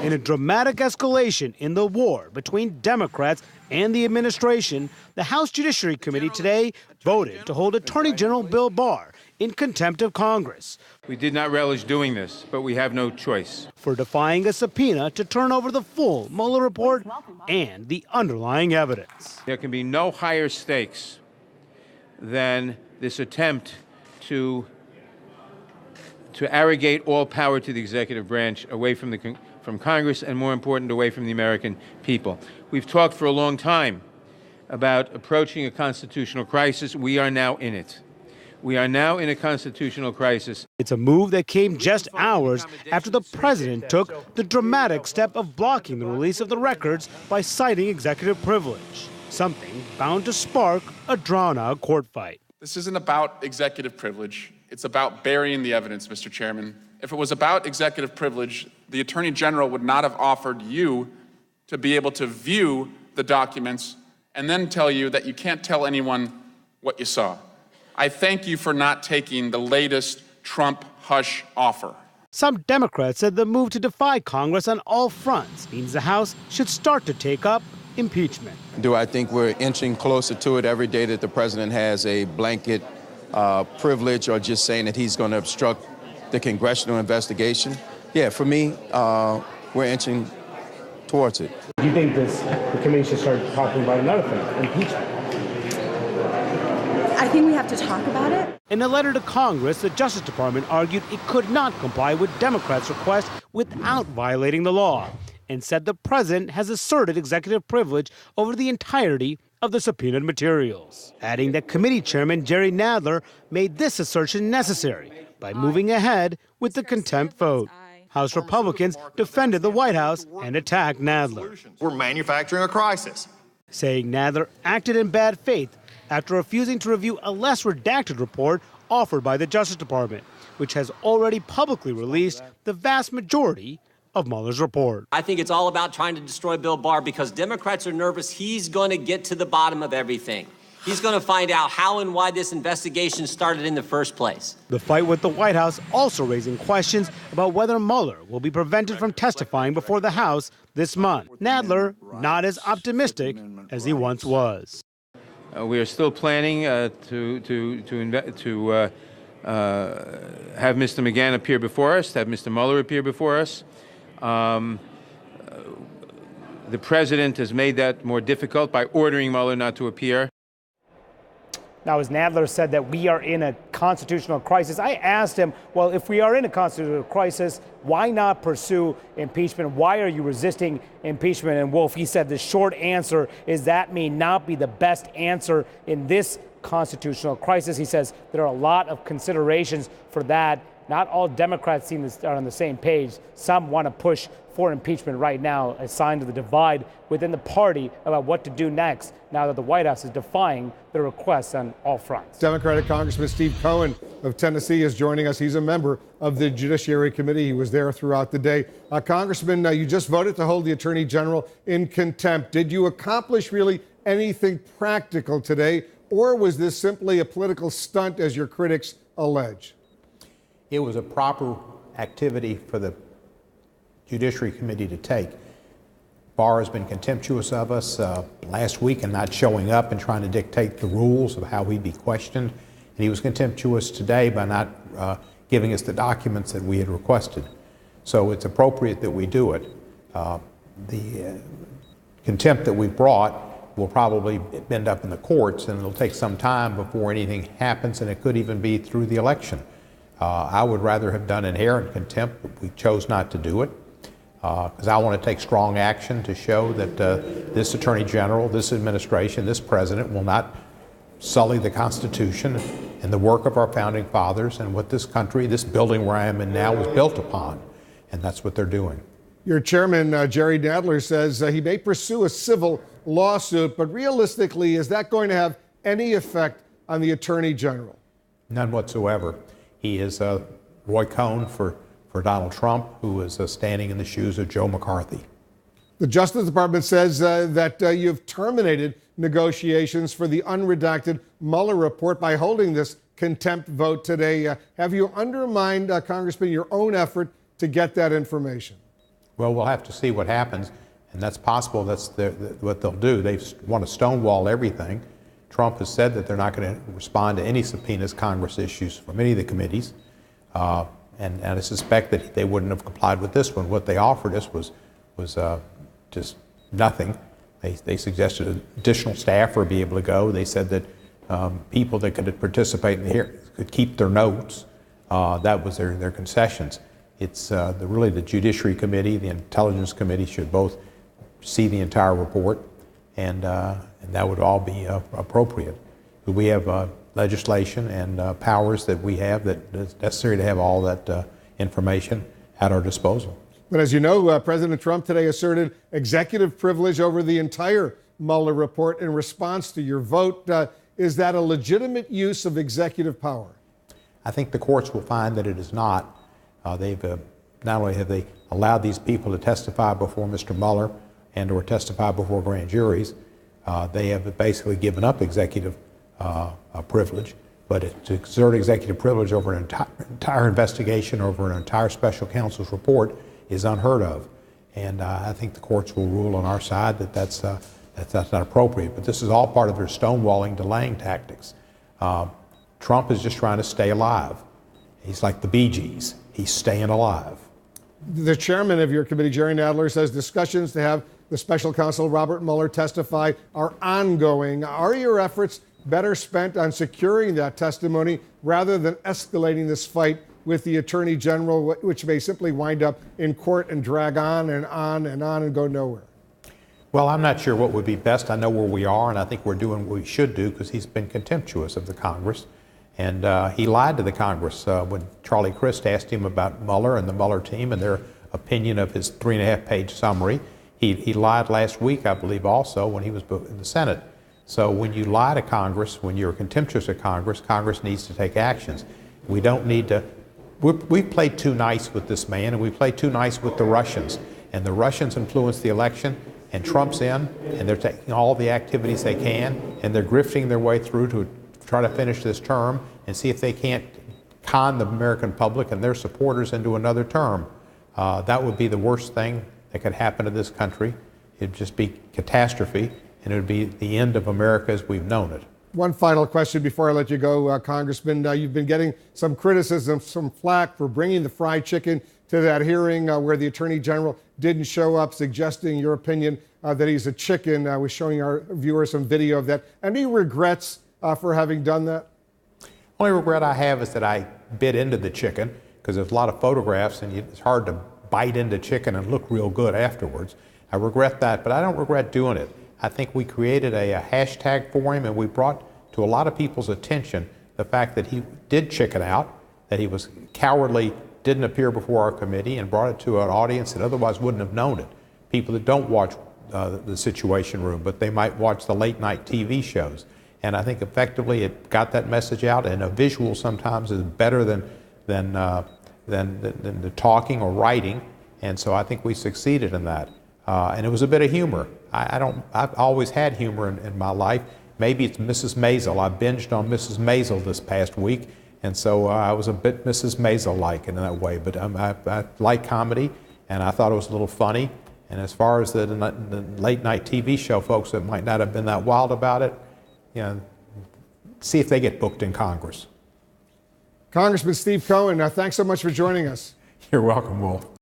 In a dramatic escalation in the war between Democrats and the administration, the House Judiciary Committee today voted to hold Attorney General Bill Barr in contempt of Congress. We did not relish doing this, but we have no choice. For defying a subpoena to turn over the full Mueller report and the underlying evidence. There can be no higher stakes than this attempt to arrogate all power to the executive branch away from Congress and, more important, away from the American people. We've talked for a long time about approaching a constitutional crisis. We are now in it. We are now in a constitutional crisis. It's a move that came just hours after the president took the dramatic step of blocking the release of the records by citing executive privilege, something bound to spark a drawn-out court fight. This isn't about executive privilege. It's about burying the evidence, Mr. Chairman. If it was about executive privilege, the Attorney General would not have offered you to be able to view the documents and then tell you that you can't tell anyone what you saw. I thank you for not taking the latest Trump hush offer. Some Democrats said the move to defy Congress on all fronts means the House should start to take up impeachment. Do I think we're inching closer to it every day that the president has a blanket privilege or just saying that he's going to obstruct the congressional investigation? Yeah, for me, we're inching towards it. Do you think the committee should start talking about another thing, impeachment? I think we have to talk about it. In a letter to Congress, the Justice Department argued it could not comply with Democrats' request without violating the law, and said the president has asserted executive privilege over the entirety of the subpoenaed materials, adding that committee chairman Jerry Nadler made this assertion necessary by moving ahead with the contempt vote. House Republicans defended the White House and attacked Nadler. We're manufacturing a crisis, saying Nadler acted in bad faith after refusing to review a less redacted report offered by the Justice Department, which has already publicly released the vast majority of Mueller's report. I think it's all about trying to destroy Bill Barr because Democrats are nervous he's going to get to the bottom of everything. He's going to find out how and why this investigation started in the first place. The fight with the White House also raising questions about whether Mueller will be prevented from testifying before the House this month. Nadler not as optimistic as he once was. We are still planning to have Mr. McGahn appear before us, to have Mr. Mueller appear before us. The president has made that more difficult by ordering Mueller not to appear. Now, as Nadler said that we are in a constitutional crisis, I asked him, well, if we are in a constitutional crisis, why not pursue impeachment? Why are you resisting impeachment? And Wolf, he said the short answer is that may not be the best answer in this constitutional crisis. He says there are a lot of considerations for that. Not all Democrats seem to are on the same page. Some want to push for impeachment right now, a sign of the divide within the party about what to do next now that the White House is defying the requests on all fronts. Democratic Congressman Steve Cohen of Tennessee is joining us. He's a member of the Judiciary Committee. He was there throughout the day. Congressman, you just voted to hold the Attorney General in contempt. Did you accomplish really anything practical today, or was this simply a political stunt, as your critics allege? It was a proper activity for the Judiciary Committee to take. Barr has been contemptuous of us last week and not showing up and trying to dictate the rules of how we'd be questioned. And he was contemptuous today by not giving us the documents that we had requested. So it's appropriate that we do it. The contempt that we brought will probably end up in the courts, and it'll take some time before anything happens, and it could even be through the election. I would rather have done inherent contempt, but we chose not to do it because I want to take strong action to show that this Attorney General, this administration, this President will not sully the Constitution and the work of our founding fathers and what this country, this building where I am in now, was built upon. And that's what they're doing. Your chairman, Jerry Nadler, says he may pursue a civil lawsuit, but realistically, is that going to have any effect on the Attorney General? None whatsoever. He is Roy Cohn for Donald Trump, who is standing in the shoes of Joe McCarthy. The Justice Department says that you've terminated negotiations for the unredacted Mueller report by holding this contempt vote today. Have you undermined, Congressman, your own effort to get that information? Well, we'll have to see what happens, and that's possible. That's what they'll do. They want to stonewall everything. Trump has said that they're not going to respond to any subpoenas Congress issues from any of the committees, and I suspect that they wouldn't have complied with this one. What they offered us was just nothing. They suggested additional staff would be able to go. They said that people that could participate in the hearing could keep their notes. That was their concessions. It's really the Judiciary Committee, the Intelligence Committee should both see the entire report, and that would all be appropriate. We have legislation and powers that we have that is necessary to have all that information at our disposal. But as you know, President Trump today asserted executive privilege over the entire Mueller report in response to your vote. Is that a legitimate use of executive power? I think the courts will find that it is not. They've not only have they allowed these people to testify before Mr. Mueller and or testify before grand juries, they have basically given up executive privilege. But to exert executive privilege over an entire investigation, over an entire special counsel's report, is unheard of. And I think the courts will rule on our side that that's not appropriate. But this is all part of their stonewalling, delaying tactics. Trump is just trying to stay alive. He's like the Bee Gees. He's staying alive. The chairman of your committee, Jerry Nadler, says discussions to have the special counsel Robert Mueller testify are ongoing. Are your efforts better spent on securing that testimony rather than escalating this fight with the Attorney General, which may simply wind up in court and drag on and on and on and go nowhere? Well, I'm not sure what would be best. I know where we are, and I think we're doing what we should do because he's been contemptuous of the Congress. And he lied to the Congress when Charlie Crist asked him about Mueller and the Mueller team and their opinion of his 3.5-page summary. He lied last week, I believe, also when he was in the Senate. So when you lie to Congress, when you're contemptuous of Congress, Congress needs to take actions. We don't need to. We've played too nice with this man, and we played too nice with the Russians. And the Russians influenced the election, and Trump's in, and they're taking all the activities they can, and they're grifting their way through to try to finish this term and see if they can't con the American public and their supporters into another term. That would be the worst thing that could happen to this country. It'd just be catastrophe, and it would be the end of America as we've known it. One final question before I let you go, Congressman. You've been getting some criticism, some flack for bringing the fried chicken to that hearing where the Attorney General didn't show up, suggesting your opinion that he's a chicken. We're showing our viewers some video of that. Any regrets for having done that? Only regret I have is that I bit into the chicken, because there's a lot of photographs and it's hard to bite into chicken and look real good afterwards. I regret that, but I don't regret doing it. I think we created a hashtag for him, and we brought to a lot of people's attention the fact that he did chicken out, that he was cowardly, didn't appear before our committee, and brought it to an audience that otherwise wouldn't have known it. People that don't watch the Situation Room, but they might watch the late night TV shows. And I think effectively it got that message out, and a visual sometimes is better than the talking or writing. And so I think we succeeded in that. And it was a bit of humor. I've always had humor in my life. Maybe it's Mrs. Maisel. I binged on Mrs. Maisel this past week, and so I was a bit Mrs. Maisel-like in that way. But I like comedy, and I thought it was a little funny. And as far as the late night TV show folks that might not have been that wild about it, you know, see if they get booked in Congress. Congressman Steve Cohen, thanks so much for joining us. You're welcome, Wolf.